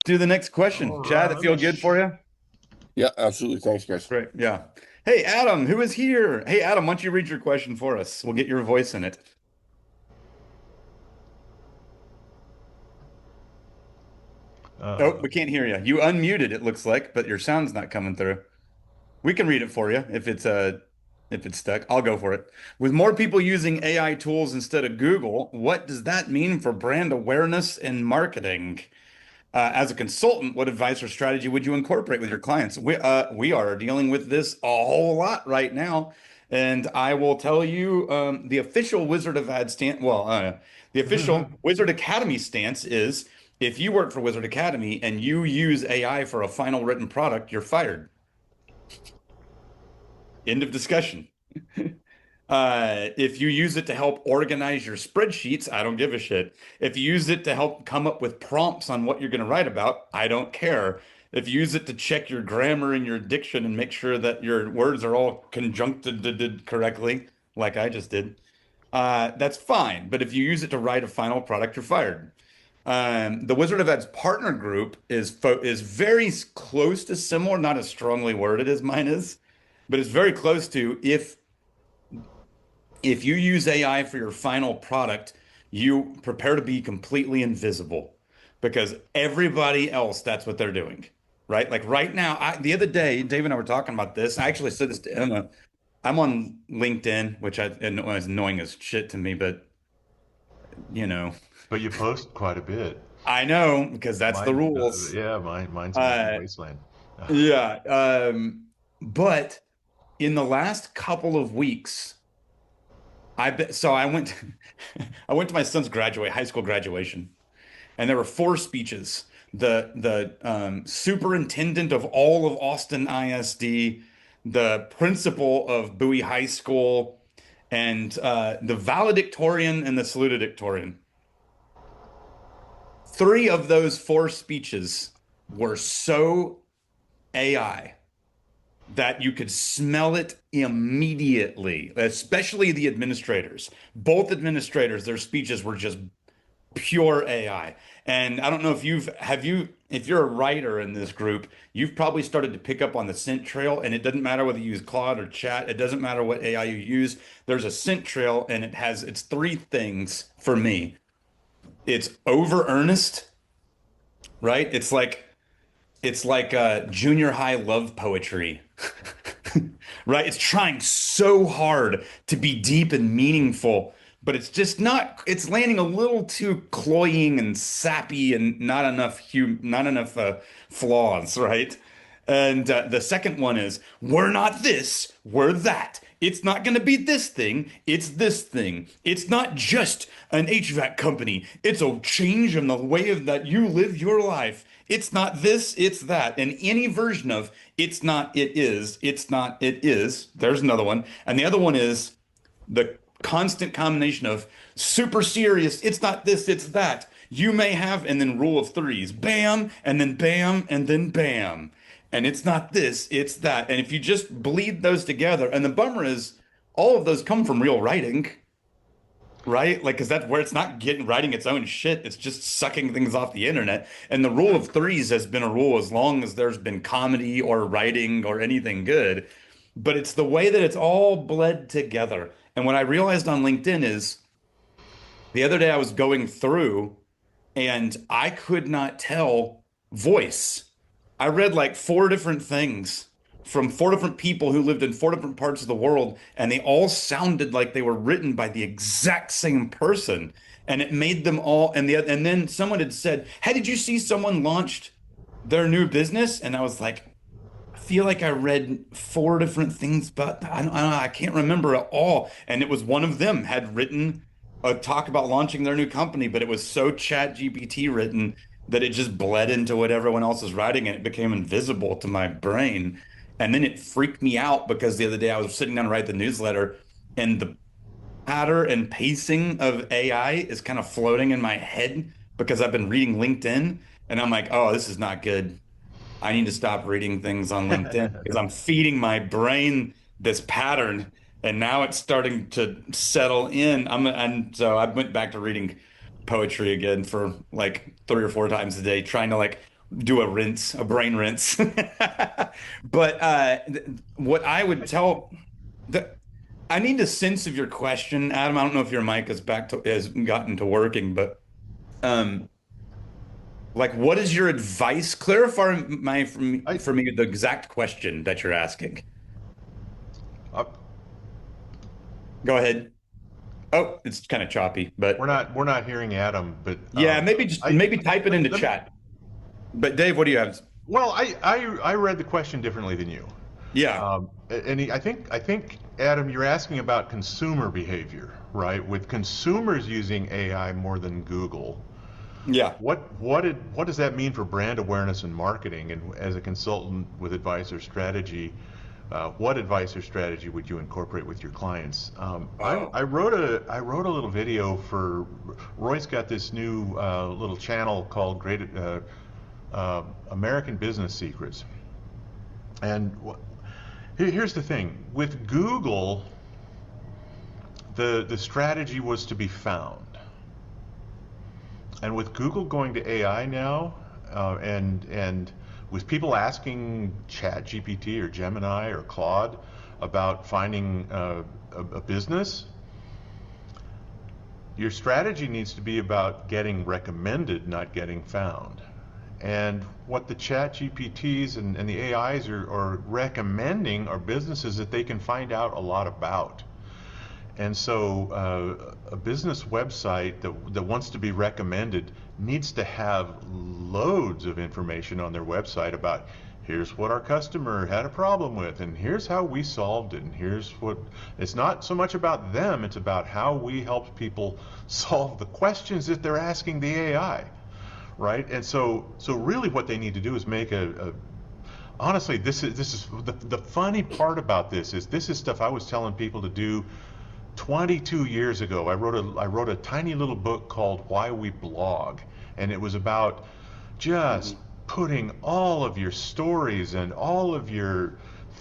do the next question. All Chad, right, that feel good for you? Yeah, absolutely. Thanks, guys. Great. Yeah. Hey, Adam, who is here? Hey, Adam, why don't you read your question for us? We'll get your voice in it. Oh, uh, we can't hear you. You unmuted, it looks like, but your sound's not coming through. We can read it for you if it's stuck. I'll go for it. With more people using AI tools instead of Google, what does that mean for brand awareness and marketing? As a consultant, what advice or strategy would you incorporate with your clients? We are dealing with this a whole lot right now, and I will tell you the official Wizard of Ad stance. The official Wizard Academy stance is if you work for Wizard Academy and you use AI for a final written product, you're fired. End of discussion. If you use it to help organize your spreadsheets, I don't give a shit. If you use it to help come up with prompts on what you're going to write about, I don't care. If you use it to check your grammar and your diction and make sure that your words are all conjuncted correctly, like I just did, that's fine. But if you use it to write a final product, you're fired. The Wizard of Ed's partner group is very close to similar, not as strongly worded as mine is, but it's very close to if you use AI for your final product, you prepare to be completely invisible because everybody else, that's what they're doing, right? Like right now, the other day, Dave and I were talking about this. I actually said this to Emma. I'm on LinkedIn, which is annoying as shit to me, but you know, but you post quite a bit. I know because that's the Mine, rules. mine's an empty Uh, wasteland. yeah. But in the last couple of weeks, I went I went to my son's high school graduation, and there were four speeches. The superintendent of all of Austin ISD, the principal of Bowie High School, and the valedictorian and the salutatorian. Three of those four speeches were so AI that you could smell it immediately, especially the administrators. Both administrators, their speeches were just pure AI. And I don't know if if you're a writer in this group, you've probably started to pick up on the scent trail, and it doesn't matter whether you use Claude or Chat, it doesn't matter what AI you use. There's a scent trail, and it's three things for me. It's over earnest, right? It's like junior high love poetry, right? It's trying so hard to be deep and meaningful, but it's just not, it's landing a little too cloying and sappy and not enough flaws, right? And the second one is, we're not this, we're that. It's not going to be this thing, it's this thing. It's not just an HVAC company, it's a change in the way of that you live your life. It's not this, it's that. And any version of it's not, it is, it's not, it is. There's another one. And the other one is the constant combination of super serious, it's not this, it's that. You may have, and then rule of threes, bam, and then bam, and then bam. And it's not this, it's that. And if you just bleed those together, and the bummer is all of those come from real writing, right? Like, because that's where it's not getting writing its own shit. It's just sucking things off the internet. And the rule of threes has been a rule as long as there's been comedy or writing or anything good. But it's the way that it's all bled together. And what I realized on LinkedIn is the other day I was going through and I could not tell voice. I read like four different things from four different people who lived in four different parts of the world, and they all sounded like they were written by the exact same person. And it made them all, and then someone had said, "Hey, did you see someone launched their new business?" And I was like, I feel like I read four different things, but I can't remember at all. And it was one of them had written a talk about launching their new company, but it was so chat GPT written that it just bled into what everyone else is writing and it became invisible to my brain. And then it freaked me out because the other day I was sitting down to write the newsletter and the patter and pacing of AI is kind of floating in my head because I've been reading LinkedIn and I'm like, oh, this is not good. I need to stop reading things on LinkedIn because I'm feeding my brain this pattern and now it's starting to settle in. And so I went back to reading poetry again for like three or four times a day, trying to like do a brain rinse. But what I would tell the I need a sense of your question, Adam. I don't know if your mic has gotten to working, but um, like, what is your advice? Clarify I, for me the exact question that you're asking. I Go ahead. Oh, it's kind of choppy, but we're not hearing Adam, but yeah, maybe just I maybe type it into let me. chat. But Dave, what do you have? Well, I read the question differently than you. Yeah, I think Adam, you're asking about consumer behavior, right? With consumers using AI more than Google, yeah. what does that mean for brand awareness and marketing? And as a consultant with advice or strategy, what advice or strategy would you incorporate with your clients? Oh, I wrote a little video for Roy's got this new little channel called Great American Business Secrets, and here's the thing with Google, the strategy was to be found. And with Google going to AI now, and with people asking Chat GPT or Gemini or Claude about finding a business, your strategy needs to be about getting recommended, not getting found. And what the Chat GPTs and the AIs are recommending are businesses that they can find out a lot about. And so a business website that wants to be recommended needs to have loads of information on their website about here's what our customer had a problem with, and here's how we solved it, and here's what it's not so much about them, it's about how we help people solve the questions that they're asking the AI, right? And so really what they need to do is make a honestly, this is the funny part about this is stuff I was telling people to do 22 years ago. I wrote a tiny little book called Why We Blog, and it was about just putting all of your stories and all of your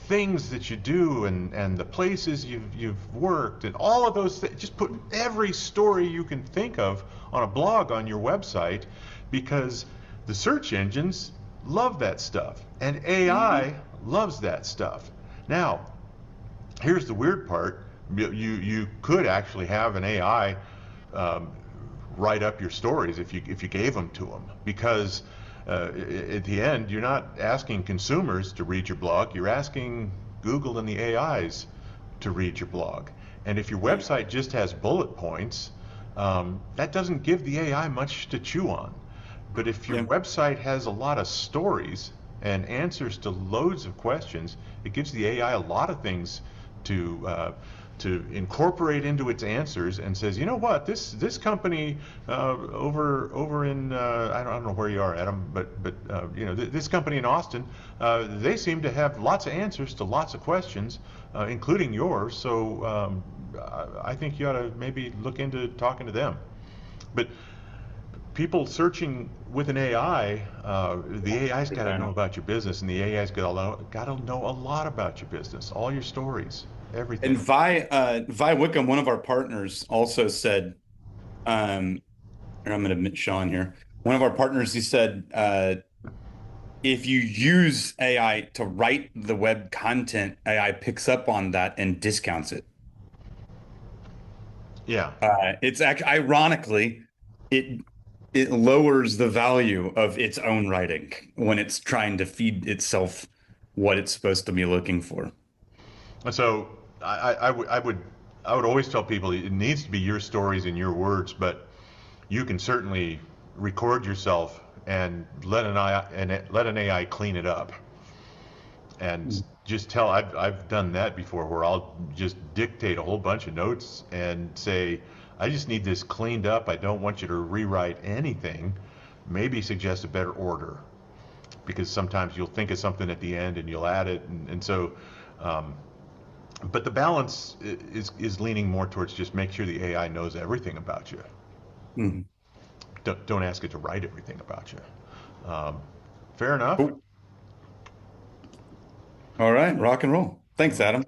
things that you do and the places you've worked and all of those things. Just put every story you can think of on a blog on your website because the search engines love that stuff and AI loves that stuff. Now, here's the weird part. You could actually have an AI um, write up your stories if you gave them to them because at the end you're not asking consumers to read your blog, you're asking Google and the AIs to read your blog. And if your website just has bullet points, that doesn't give the AI much to chew on. But if your yeah. website has a lot of stories and answers to loads of questions, it gives the AI a lot of things to incorporate into its answers and says, you know what, this company over in I don't know where you are, Adam, but this company in Austin, they seem to have lots of answers to lots of questions, including yours. So I think you ought to maybe look into talking to them. But people searching with an AI, the AI's got to know about your business, and the AI's got to know a lot about your business, all your stories, And everything. Vi Wickham, one of our partners, also said, or I'm going to admit Sean here. One of our partners, he said, if you use AI to write the web content, AI picks up on that and discounts it. Yeah. It's actually, ironically, it it lowers the value of its own writing when it's trying to feed itself what it's supposed to be looking for. And so I would always tell people it needs to be your stories and your words, but you can certainly record yourself and let an AI clean it up. And just tell I've done that before where I'll just dictate a whole bunch of notes and say I just need this cleaned up. I don't want you to rewrite anything. Maybe suggest a better order because sometimes you'll think of something at the end and you'll add it and so um, but the balance is leaning more towards just make sure the AI knows everything about you. Mhm. Don't ask it to write everything about you. Um, Fair enough. Cool. All right, rock and roll. Thanks, Adam.